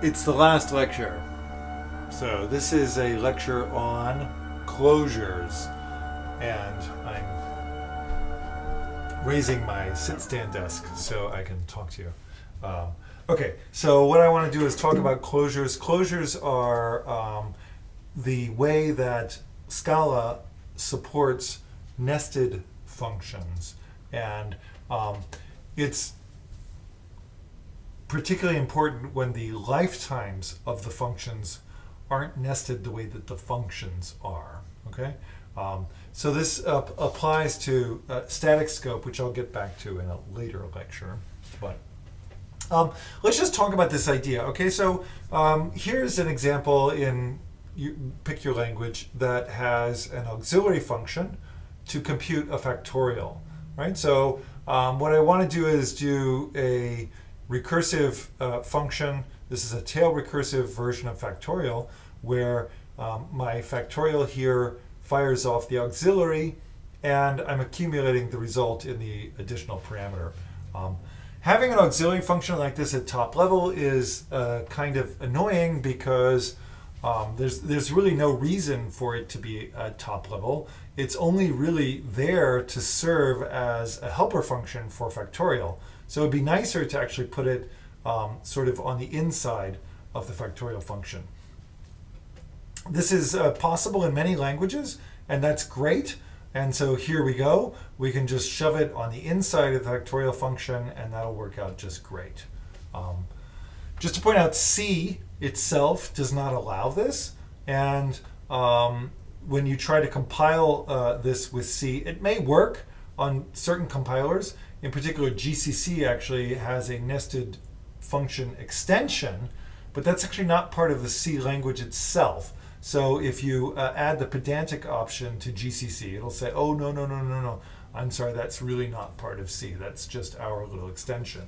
It's the last lecture. So this is a lecture on closures, and I'm raising my sit-stand desk so I can talk to you. Okay, so what I want to do is talk about closures. Closures are the way that Scala supports nested functions, and it's particularly important when the lifetimes of the functions aren't nested the way that the functions are. Okay, so this applies to static scope, which I'll get back to in a later lecture. But let's just talk about this idea. Okay, so here's an example in pick your language that has an auxiliary function to compute a factorial. Right. So what I want to do is do a recursive function. This is a tail recursive version of factorial where my factorial here fires off the auxiliary and I'm accumulating the result in the additional parameter. Having an auxiliary function like this at top level is kind of annoying because there's really no reason for it to be at top level. It's only really there to serve as a helper function for factorial. So it'd be nicer to actually put it sort of on the inside of the factorial function. This is possible in many languages, and that's great. And so here we go. We can just shove it on the inside of the factorial function, and that'll work out just great. Just to point out, C itself does not allow this. And when you try to compile this with C, it may work on certain compilers. In particular, GCC actually has a nested function extension, but that's actually not part of the C language itself. So if you add the pedantic option to GCC, it'll say, oh, no. I'm sorry, that's really not part of C. That's just our little extension.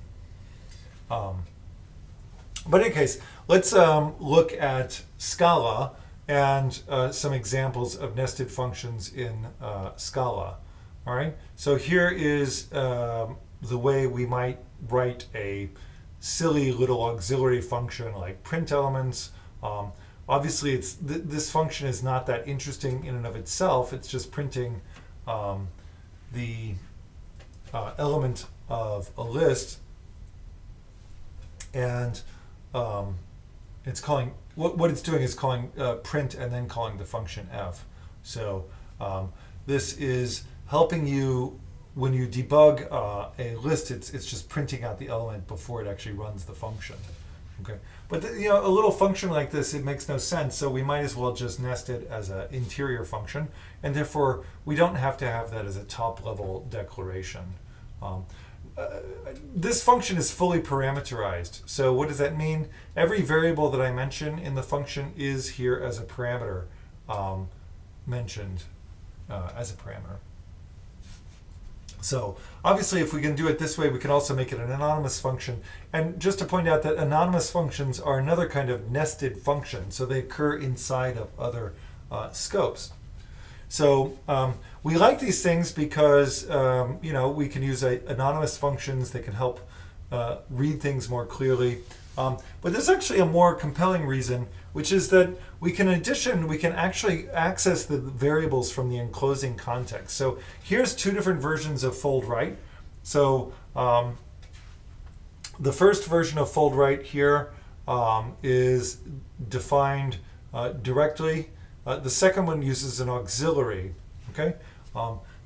But in any case, let's look at Scala and some examples of nested functions in Scala. All right, so here is the way we might write a silly little auxiliary function like print elements. Obviously, this function is not that interesting in and of itself. It's just printing the element of a list, and it's calling what it's doing is calling print and then calling the function f. So this is helping you when you debug a list. It's just printing out the element before it actually runs the function. Okay, but a little function like this, it makes no sense. So we might as well just nest it as an interior function, and therefore we don't have to have that as a top-level declaration. This function is fully parameterized. So what does that mean? Every variable that I mention in the function is here as a parameter, mentioned as a parameter. So obviously, if we can do it this way, we can also make it an anonymous function. And just to point out that anonymous functions are another kind of nested function. So they occur inside of other scopes. So we like these things because we can use anonymous functions. They can help read things more clearly. But there's actually a more compelling reason, which is that we can actually access the variables from the enclosing context. So here's two different versions of fold right. So the first version of fold right here is defined directly. The second one uses an auxiliary. Okay,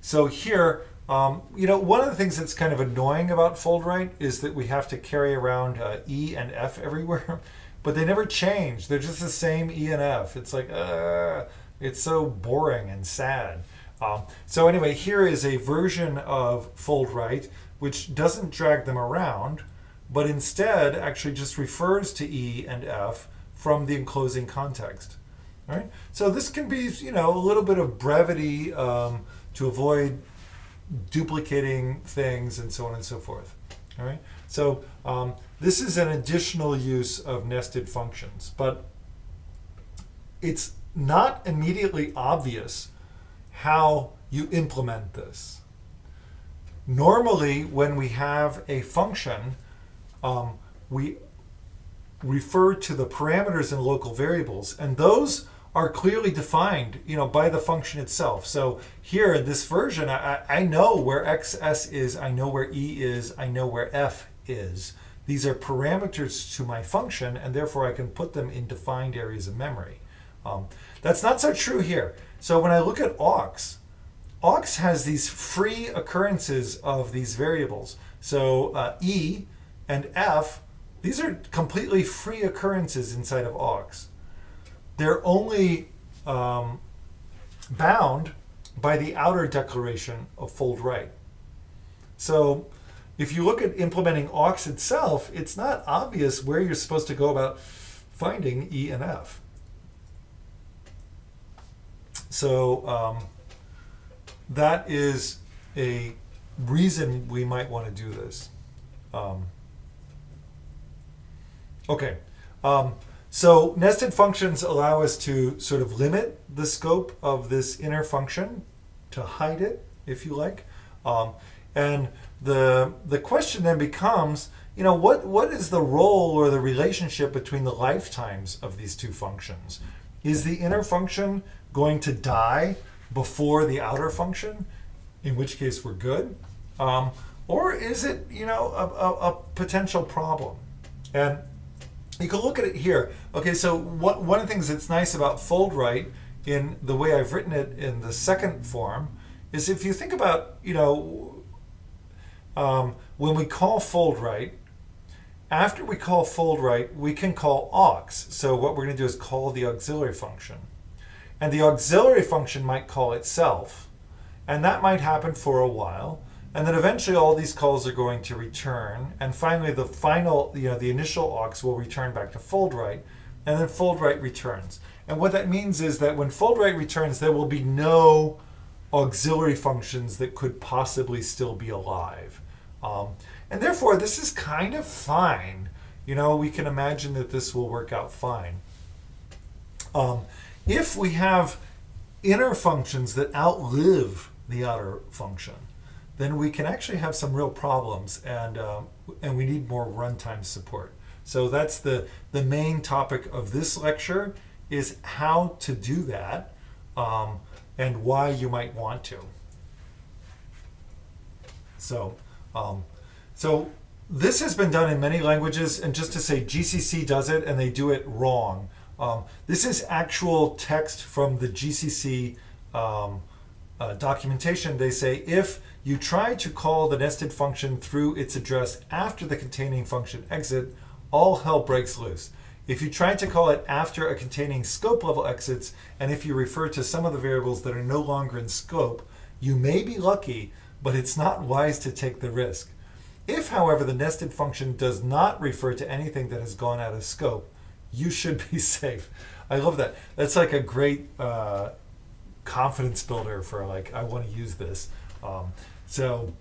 so here, one of the things that's kind of annoying about fold right is that we have to carry around E and F everywhere, but they never change. They're just the same E and F. It's like, it's so boring and sad. So anyway, here is a version of fold right which doesn't drag them around, but instead actually just refers to E and F from the enclosing context. All right. So this can be, a little bit of brevity to avoid duplicating things and so on and so forth. All right. So this is an additional use of nested functions, but it's not immediately obvious how you implement this. Normally, when we have a function, we refer to the parameters in local variables, and those are clearly defined, by the function itself. So here in this version, I know where xs is, I know where e is, I know where f is. These are parameters to my function, and therefore I can put them in defined areas of memory. That's not so true here. So when I look at aux has these free occurrences of these variables. So e and f, these are completely free occurrences inside of aux. They're only bound by the outer declaration of fold right. So if you look at implementing aux itself, it's not obvious where you're supposed to go about finding e and f. So that is a reason we might want to do this. Okay. So nested functions allow us to sort of limit the scope of this inner function, to hide it, if you like. And the question then becomes, what is the role or the relationship between the lifetimes of these two functions? Is the inner function going to die before the outer function, in which case we're good? Or is it, a potential problem? And you can look at it here. Okay, so one of the things that's nice about fold right in the way I've written it in the second form is if you think about, when we call fold right, after we call fold right, we can call aux. So what we're going to do is call the auxiliary function. And the auxiliary function might call itself, and that might happen for a while. And then eventually all these calls are going to return. And finally the initial aux will return back to fold right, and then fold right returns. And what that means is that when fold right returns, there will be no auxiliary functions that could possibly still be alive. And therefore, this is kind of fine. We can imagine that this will work out fine. If we have inner functions that outlive the outer function, then we can actually have some real problems, and we need more runtime support. So that's the main topic of this lecture, is how to do that, and why you might want to. So this has been done in many languages, and just to say, GCC does it, and they do it wrong. This is actual text from the GCC documentation. They say if you try to call the nested function through its address after the containing function exit, all hell breaks loose. If you try to call it after a containing scope level exits, and if you refer to some of the variables that are no longer in scope, you may be lucky, but it's not wise to take the risk. If, however, the nested function does not refer to anything that has gone out of scope, you should be safe. I love that. That's like a great confidence builder for I want to use this. So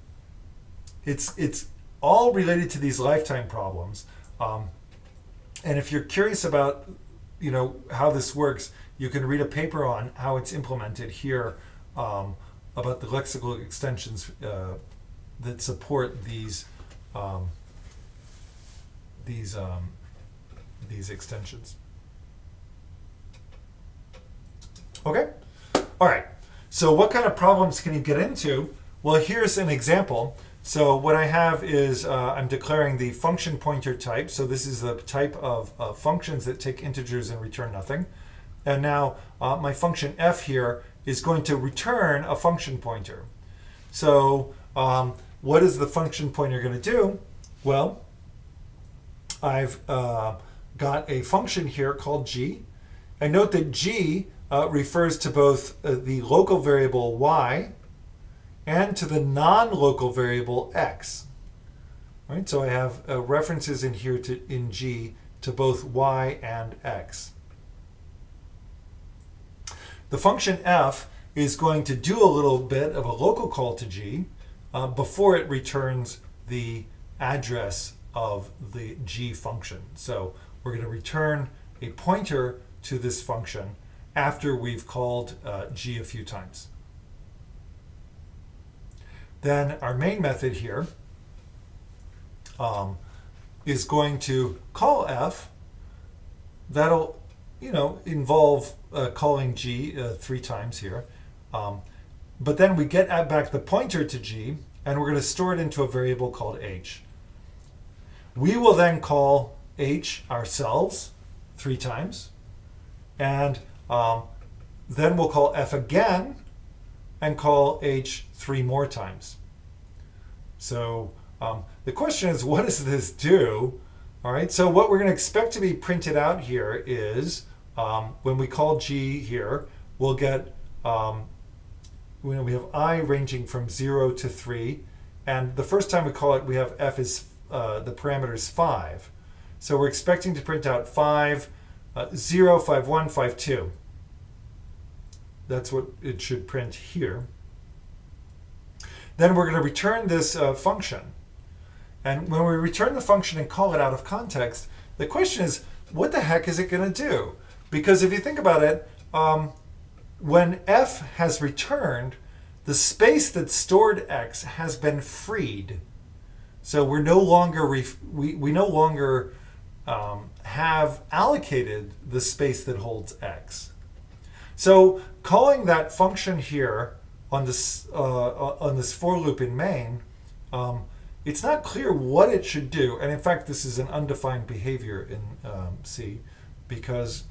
it's all related to these lifetime problems. And if you're curious about how this works, you can read a paper on how it's implemented here, about the lexical extensions that support these extensions. Okay? All right. So what kind of problems can you get into? Well, here's an example. So what I have is I'm declaring the function pointer type. So this is the type of functions that take integers and return nothing. And now my function f here is going to return a function pointer. So what is the function pointer going to do? Well, I've got a function here called g. And note that g refers to both the local variable y and to the non-local variable x. Right? So I have references in here in g to both y and x. The function f is going to do a little bit of a local call to g before it returns the address of the g function. So we're going to return a pointer to this function after we've called g a few times. Then our main method here is going to call f that'll, involve calling g 3 times here. But then we get back the pointer to g, and we're going to store it into a variable called h. We will then call h ourselves 3 times, and then we'll call f again and call h 3 more times. So the question is, what does this do? All right, so what we're going to expect to be printed out here is when we call g here, we'll get, we have I ranging from 0 to 3. And the first time we call it, we have f is, the parameter is 5. So we're expecting to print out 5, 0, 5, 1, 5, 2. That's what it should print here. Then we're going to return this function. And when we return the function and call it out of context, the question is, what the heck is it going to do? Because if you think about it, when f has returned, the space that stored x has been freed. So we're no longer we no longer have allocated the space that holds x. So calling that function here on this for loop in main, it's not clear what it should do. And in fact, this is an undefined behavior in C, because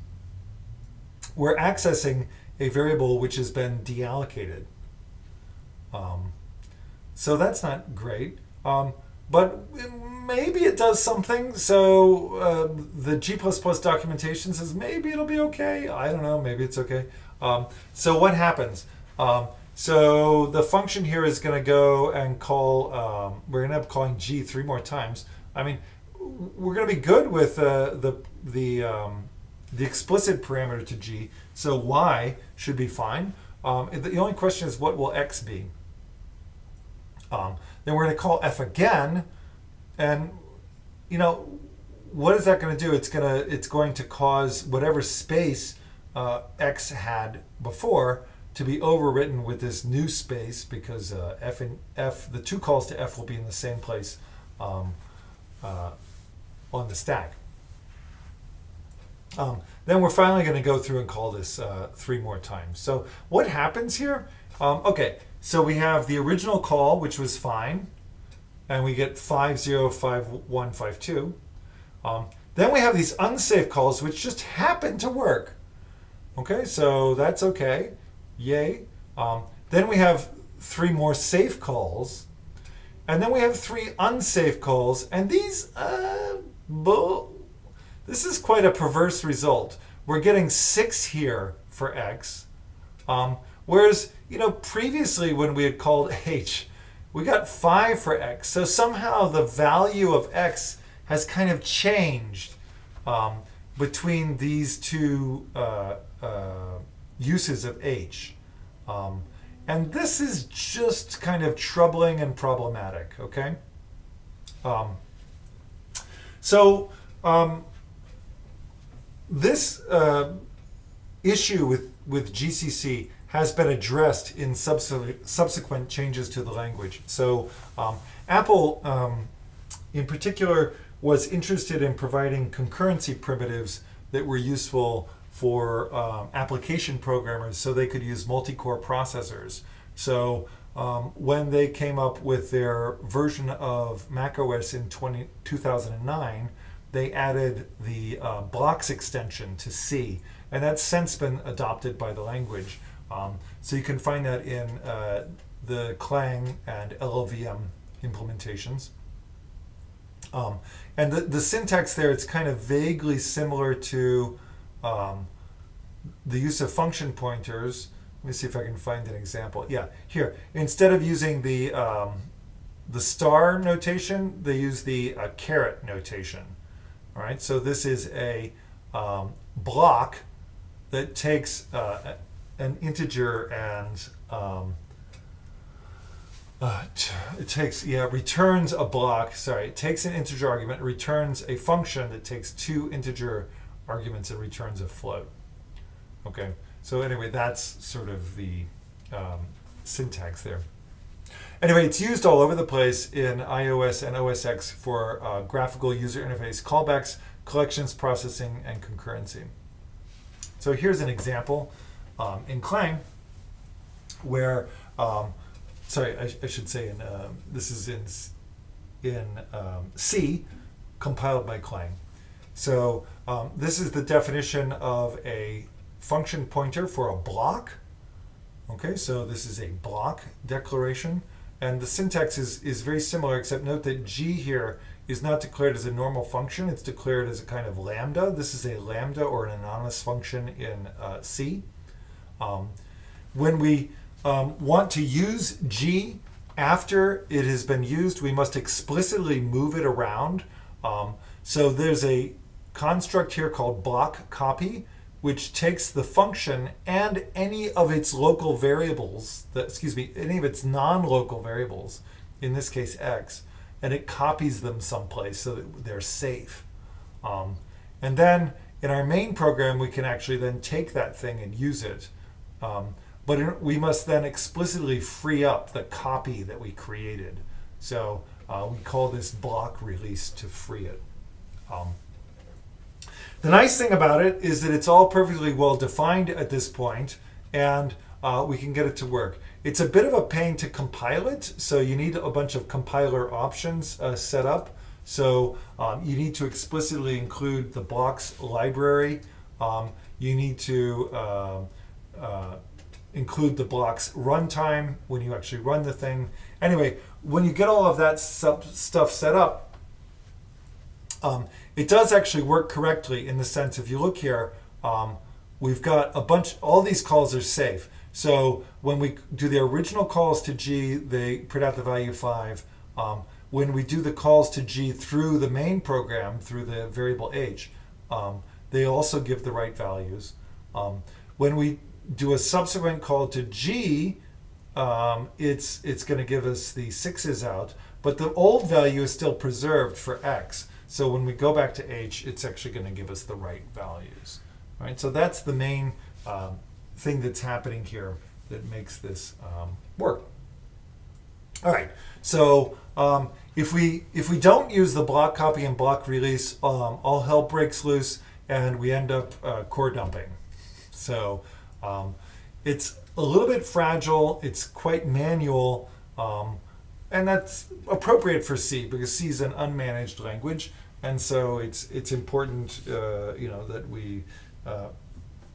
we're accessing a variable which has been deallocated. So that's not great. But maybe it does something. So the G++ documentation says maybe it'll be okay. I don't know. Maybe it's okay. So what happens? So the function here is going to go and call, we're going to end up calling g 3 more times. I mean, we're going to be good with the explicit parameter to g, so y should be fine. The only question is, what will x be? Then we're going to call f again, and what is that going to do? It's going to cause whatever space x had before to be overwritten with this new space, because the two calls to f will be in the same place on the stack. Then we're finally going to go through and call this 3 more times. So what happens here? Okay, so we have the original call, which was fine, and we get 5, 0, 5, 1, 5, 2. Then we have these unsafe calls, which just happen to work. Okay, so that's okay. Yay. Then we have 3 more safe calls, and then we have 3 unsafe calls, and these, this is quite a perverse result. We're getting 6 here for x, whereas previously when we had called h, we got 5 for x. So somehow the value of x has kind of changed between these two uses of h. And this is just kind of troubling and problematic, okay? This issue with GCC has been addressed in subsequent changes to the language. So Apple, in particular, was interested in providing concurrency primitives that were useful for application programmers, so they could use multi-core processors. So when they came up with their version of macOS in 2009, they added the blocks extension to C, and that's since been adopted by the language. So you can find that in the Clang and LLVM implementations. And the syntax there, it's kind of vaguely similar to the use of function pointers. Let me see if I can find an example. Yeah, here. Instead of using the star notation, they use the caret notation. All right, so this is a block that takes an integer and returns a block. Sorry, it takes an integer argument, returns a function that takes 2 integer arguments and returns a float. Okay, so anyway, that's sort of the syntax there. Anyway, it's used all over the place in iOS and OS X for graphical user interface callbacks collections, processing, and concurrency. So here's an example in Clang where, I should say this is in C, compiled by Clang. So this is the definition of a function pointer for a block. Okay, so this is a block declaration. And the syntax is very similar, except note that G here is not declared as a normal function. It's declared as a kind of lambda. This is a lambda or an anonymous function in C. When we want to use G after it has been used, we must explicitly move it around. So there's a construct here called block copy, which takes the function and any of its local variables, any of its non-local variables, in this case x, and it copies them someplace so that they're safe. And then in our main program, we can actually then take that thing and use it. But we must then explicitly free up the copy that we created. So we call this block release to free it. The nice thing about it is that it's all perfectly well defined at this point, and we can get it to work. It's a bit of a pain to compile it, so you need a bunch of compiler options set up. So you need to explicitly include the blocks library. You need to include the blocks runtime when you actually run the thing. Anyway, when you get all of that stuff set up, it does actually work correctly in the sense, if you look here, we've got all these calls are safe. So when we do the original calls to G, they print out the value 5. When we do the calls to G through the main program, through the variable H, they also give the right values. When we do a subsequent call to G, it's going to give us the 6s out, but the old value is still preserved for X. So when we go back to H, it's actually going to give us the right values. Right? So that's the main thing that's happening here that makes this work. All right. So if we don't use the block copy and block release, all hell breaks loose, and we end up core dumping. So it's a little bit fragile. It's quite manual. And that's appropriate for C because C is an unmanaged language, and so it's important, that we,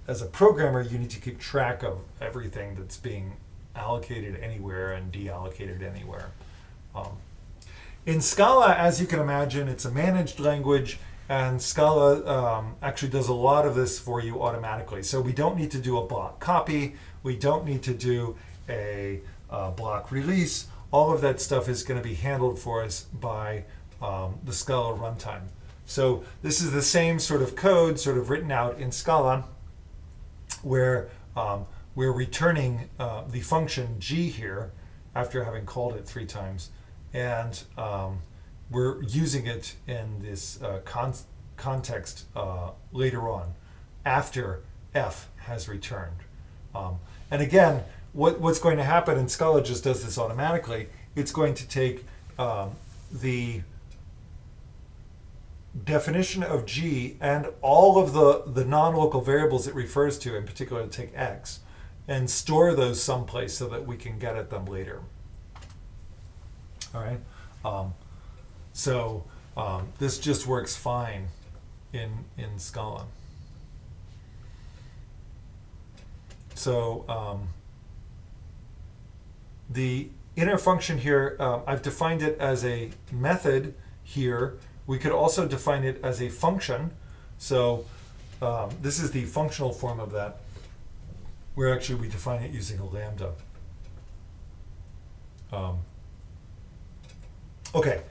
as a programmer, you need to keep track of everything that's being allocated anywhere and deallocated anywhere. In Scala, as you can imagine, it's a managed language, and Scala actually does a lot of this for you automatically. So we don't need to do a block copy. We don't need to do a block release. All of that stuff is going to be handled for us by the Scala runtime. So this is the same sort of code sort of written out in Scala where we're returning the function G here after having called it 3 times. And we're using it in this context later on after F has returned. And again, what's going to happen, and Scala just does this automatically, it's going to take the definition of G and all of the non-local variables it refers to, in particular take X, and store those someplace so that we can get at them later. All right. So this just works fine in Scala. So the inner function here, I've defined it as a method here. We could also define it as a function. So this is the functional form of that, where actually we define it using a lambda. Okay,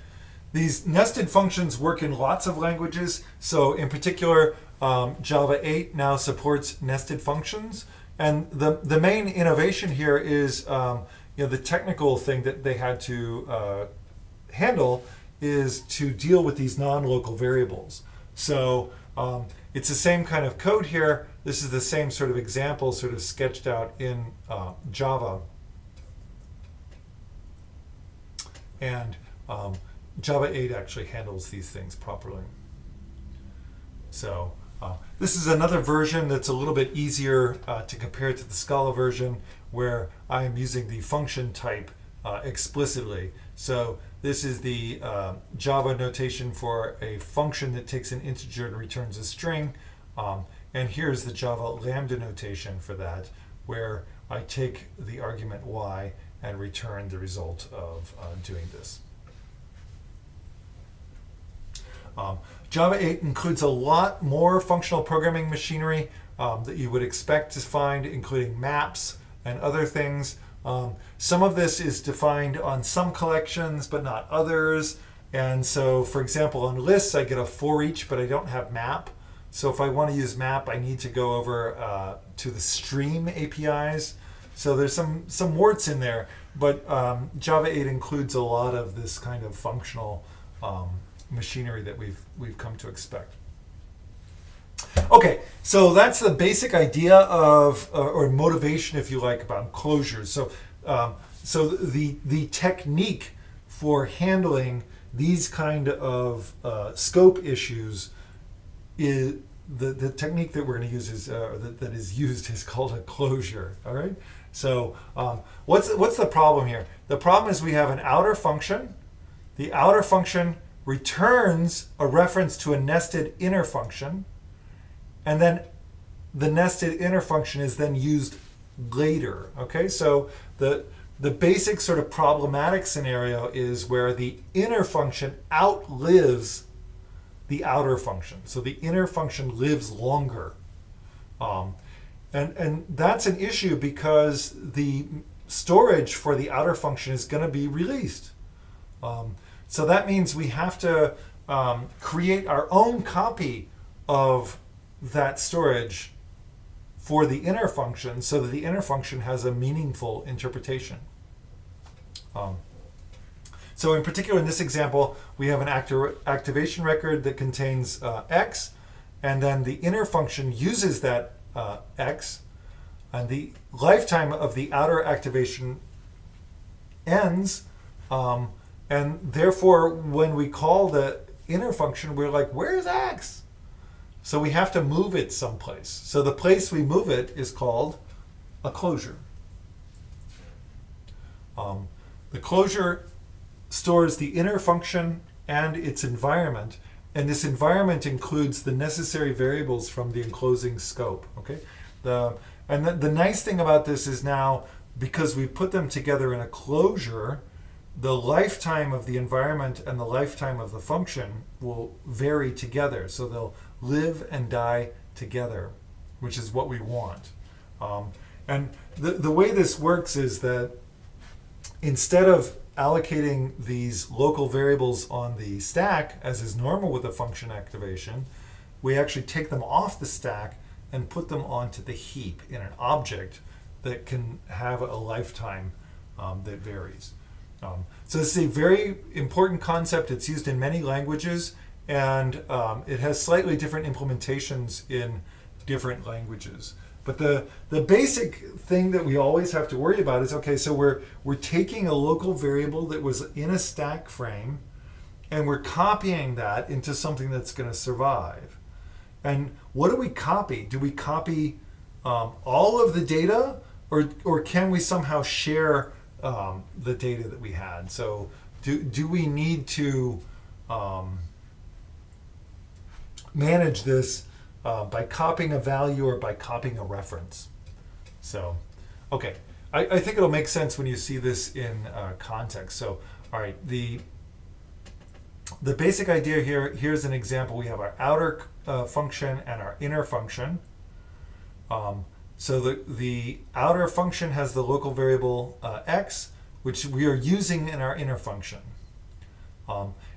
these nested functions work in lots of languages. So in particular, Java 8 now supports nested functions. And the main innovation here is the technical thing that they had to handle is to deal with these non-local variables. So it's the same kind of code here. This is the same sort of example sort of sketched out in Java. And Java 8 actually handles these things properly. So this is another version that's a little bit easier to compare to the Scala version, where I am using the function type explicitly. So this is the Java notation for a function that takes an integer and returns a string. And here's the Java lambda notation for that, where I take the argument y and return the result of doing this. Java 8 includes a lot more functional programming machinery that you would expect to find, including maps and other things. Some of this is defined on some collections, but not others. And so, for example, on lists, I get a for each, but I don't have map. So if I want to use map, I need to go over to the stream APIs. So there's some warts in there, but Java 8 includes a lot of this kind of functional machinery that we've come to expect. Okay, so that's the basic idea of, or motivation, if you like, about closures. So the technique for handling these kind of scope issues is the technique that we're going to use is that is used is called a closure. All right. So what's the problem here? The problem is we have an outer function. The outer function returns a reference to a nested inner function, and then the nested inner function is then used later. Okay, so the basic sort of problematic scenario is where the inner function outlives the outer function. So the inner function lives longer. And that's an issue because the storage for the outer function is going to be released. So that means we have to create our own copy of that storage for the inner function so that the inner function has a meaningful interpretation. So in particular, in this example, we have an activation record that contains x, and then the inner function uses that x, and the lifetime of the outer activation ends, and therefore when we call the inner function, we're like, where's x? So we have to move it someplace. So the place we move it is called a closure. The closure stores the inner function and its environment, and this environment includes the necessary variables from the enclosing scope. Okay, the nice thing about this is now, because we put them together in a closure, the lifetime of the environment and the lifetime of the function will vary together. So they'll live and die together, which is what we want. And the way this works is that instead of allocating these local variables on the stack, as is normal with a function activation, we actually take them off the stack and put them onto the heap in an object that can have a lifetime that varies. So this is a very important concept. It's used in many languages, and it has slightly different implementations in different languages. But the basic thing that we always have to worry about is, okay, so we're taking a local variable that was in a stack frame, and we're copying that into something that's going to survive. And what do we copy? Do we copy all of the data, or can we somehow share the data that we had? So do we need to manage this by copying a value or by copying a reference? So, okay, I think it'll make sense when you see this in context. So, all right, the basic idea here's an example. We have our outer function and our inner function. So the outer function has the local variable x, which we are using in our inner function.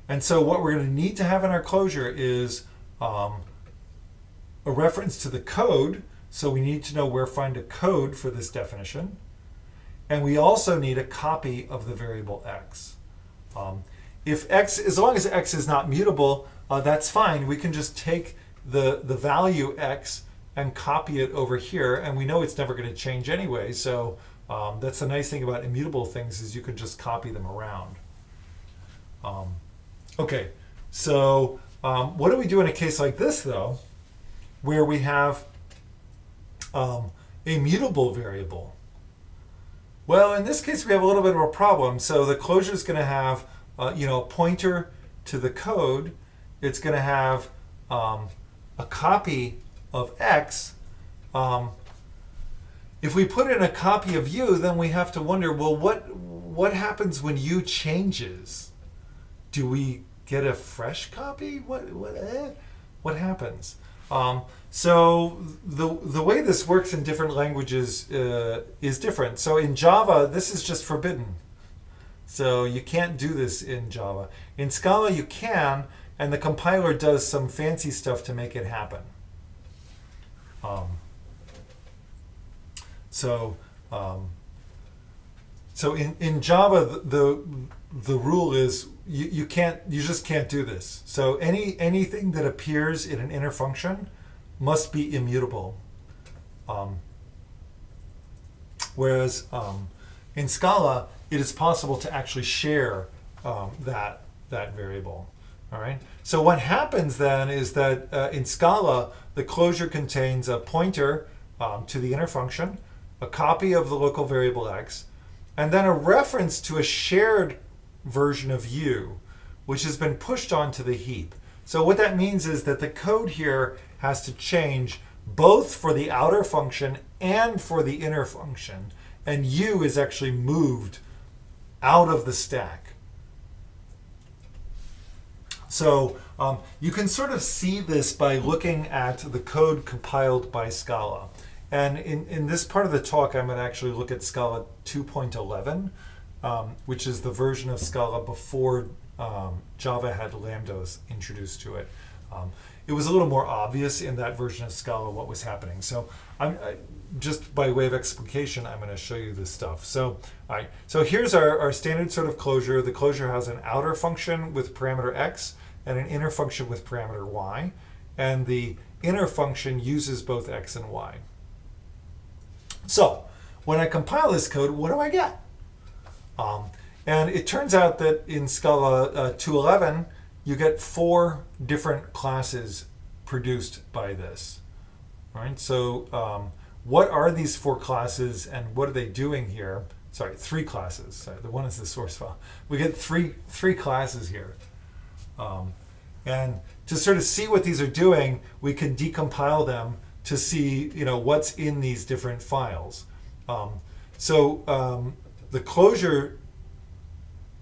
And so what we're going to need to have in our closure is a reference to the code. So we need to know where to find a code for this definition. And we also need a copy of the variable x. If x, as long as x is not mutable, that's fine. We can just take the value x and copy it over here, and we know it's never going to change anyway. So that's the nice thing about immutable things, is you can just copy them around. Okay, so What do we do in a case like this, though, where we have a mutable variable? Well, in this case, we have a little bit of a problem. So the closure is going to have, a pointer to the code. It's going to have a copy of x. If we put in a copy of u, then we have to wonder, well, what happens when u changes? Do we get a fresh copy? What happens? So the way this works in different languages is different. So in Java, this is just forbidden. So you can't do this in Java. In Scala, you can, and the compiler does some fancy stuff to make it happen. So in Java, the rule is you just can't do this. So anything that appears in an inner function must be immutable. Whereas in Scala, it is possible to actually share that variable. All right. So what happens then is that in Scala, the closure contains a pointer to the inner function, a copy of the local variable x, and then a reference to a shared version of u, which has been pushed onto the heap. So what that means is that the code here has to change both for the outer function and for the inner function, and u is actually moved out of the stack. So you can sort of see this by looking at the code compiled by Scala. And in this part of the talk, I'm going to actually look at Scala 2.11, which is the version of Scala before Java had lambdas introduced to it. It was a little more obvious in that version of Scala what was happening. So just by way of explication, I'm going to show you this stuff. So, all right, so here's our standard sort of closure. The closure has an outer function with parameter x and an inner function with parameter y. And the inner function uses both x and y. So when I compile this code, what do I get? And it turns out that in Scala 2.11, you get 4 different classes produced by this. All right, so what are these 4 classes and what are they doing here? Sorry, 3 classes. Sorry, the one is the source file. We get three classes here. And to sort of see what these are doing, we can decompile them to see, what's in these different files. So the closure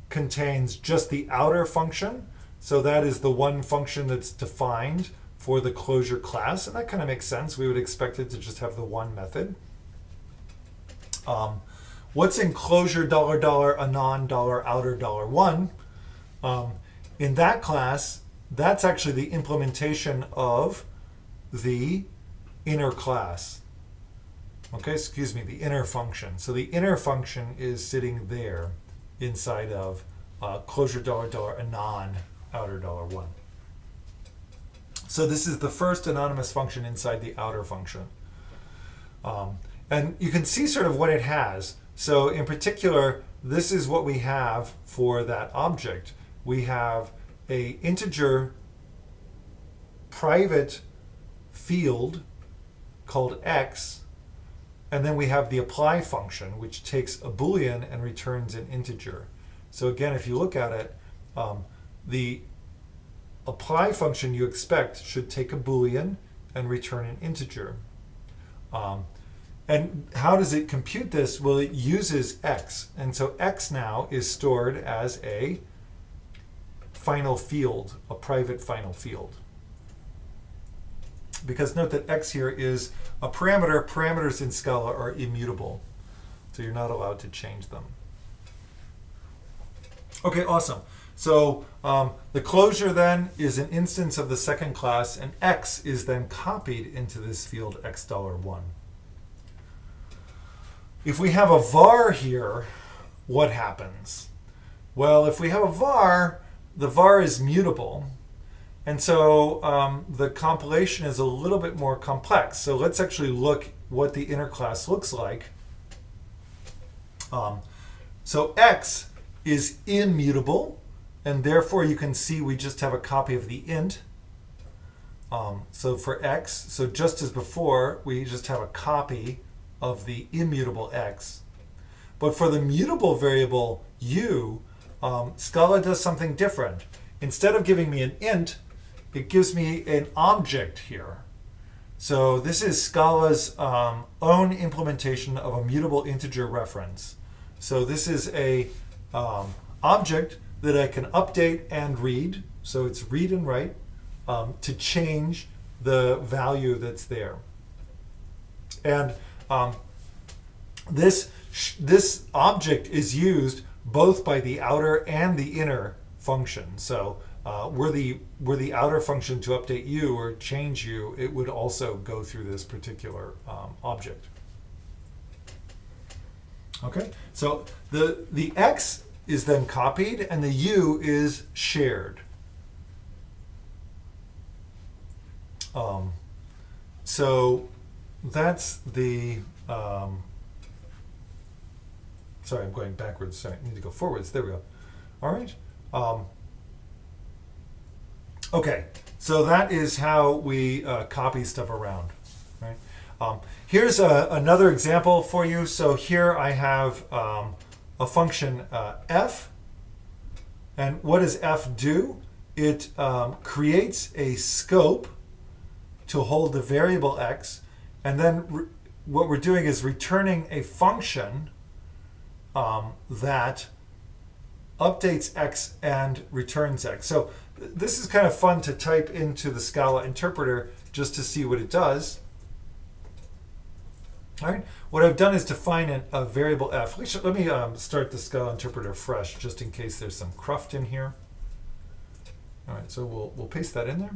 contains just the outer function. So that is the one function that's defined for the closure class. And that kind of makes sense. We would expect it to just have the one method. What's in closure $anon $outer $1? In that class, that's actually the implementation of the inner class. Okay, excuse me, the inner function. So the inner function is sitting there inside of closure $anon outer $1. So this is the first anonymous function inside the outer function. And you can see sort of what it has. So in particular, this is what we have for that object. We have a integer private field called x, and then we have the apply function, which takes a Boolean and returns an integer. So again, if you look at it, the apply function you expect should take a Boolean and return an integer. And how does it compute this? Well, it uses x. And so x now is stored as a final field, a private final field. Because note that x here is a parameter. Parameters in Scala are immutable. So you're not allowed to change them. Okay, awesome. So the closure then is an instance of the second class, and x is then copied into this field $1. If we have a var here, what happens? Well, if we have a var, the var is mutable. And so the compilation is a little bit more complex. So let's actually look what the inner class looks like. So x is immutable, and therefore you can see we just have a copy of the int So for x, so just as before, we just have a copy of the immutable x. But for the mutable variable u, Scala does something different. Instead of giving me an int, it gives me an object here. So this is Scala's own implementation of a mutable integer reference. So this is a object that I can update and read. So it's read and write to change the value that's there. And this object is used both by the outer and the inner function. So were the outer function to update u or change u, it would also go through this particular object. Okay, so the x is then copied and the u is shared. So that's the sorry, I'm going backwards. Sorry, I need to go forwards. There we go. All right. Okay, so that is how we copy stuff around. Right. Here's another example for you. So here I have a function f, and what does f do? It creates a scope to hold the variable x, and then what we're doing is returning a function that updates x and returns x. So this is kind of fun to type into the Scala interpreter just to see what it does. All right, what I've done is define a variable f. Let me start the Scala interpreter fresh just in case there's some cruft in here. All right, so we'll paste that in there.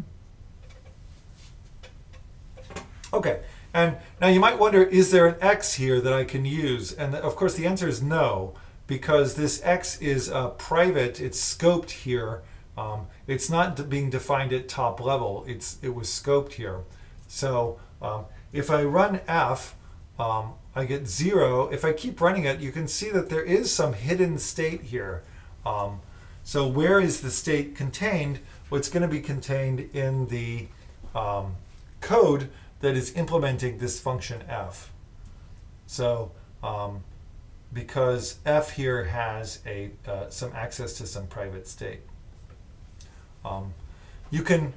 Okay, and now you might wonder, is there an x here that I can use? And of course the answer is no, because this x is private, it's scoped here. It's not being defined at top level, it was scoped here. So if I run f, I get 0. If I keep running it, you can see that there is some hidden state here. So where is the state contained? Well, it's going to be contained in the code that is implementing this function f. So because f here has some access to some private state. You can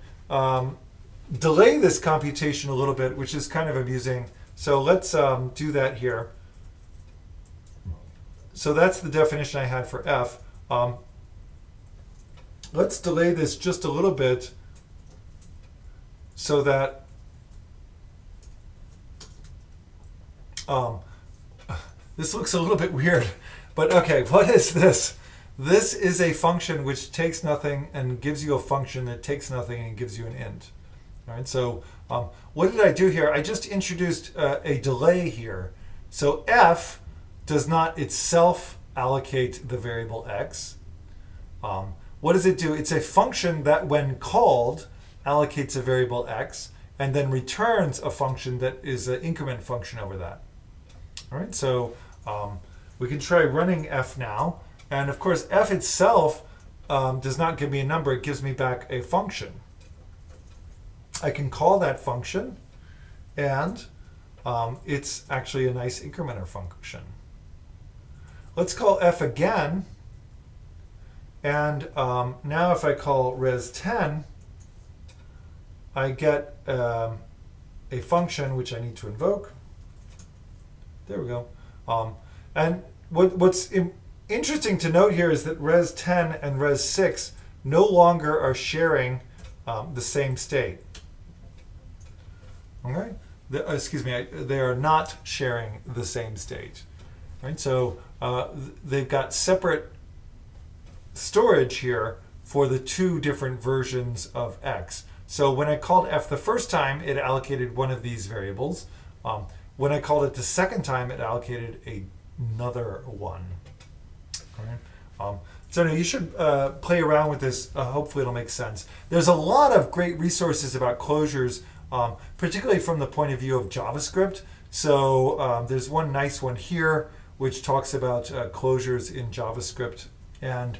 delay this computation a little bit, which is kind of amusing. So let's do that here. So that's the definition I had for f. Let's delay this just a little bit so that this looks a little bit weird, but okay, what is this? This is a function which takes nothing and gives you a function that takes nothing and gives you an int. All right, so what did I do here? I just introduced a delay here. So f does not itself allocate the variable x. What does it do? It's a function that when called allocates a variable x and then returns a function that is an increment function over that. All right, so we can try running f now. And of course, f itself does not give me a number. It gives me back a function. I can call that function, and it's actually a nice incrementer function. Let's call f again. And now if I call res10, I get a function which I need to invoke. There we go. And what's interesting to note here is that res10 and res6 no longer are sharing the same state. Okay? Excuse me, they are not sharing the same state. Right? So they've got separate storage here for the two different versions of x. So when I called f the first time, it allocated one of these variables. When I called it the second time, it allocated another one. Right? So you should play around with this. Hopefully it'll make sense. There's a lot of great resources about closures, particularly from the point of view of JavaScript. So there's one nice one here, which talks about closures in JavaScript. And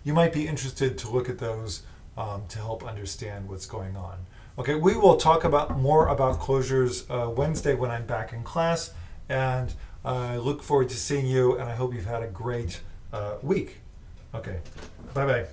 you might be interested to look at those to help understand what's going on. Okay, we will talk about more about closures Wednesday when I'm back in class, and I look forward to seeing you, and I hope you've had a great week. Okay, bye-bye.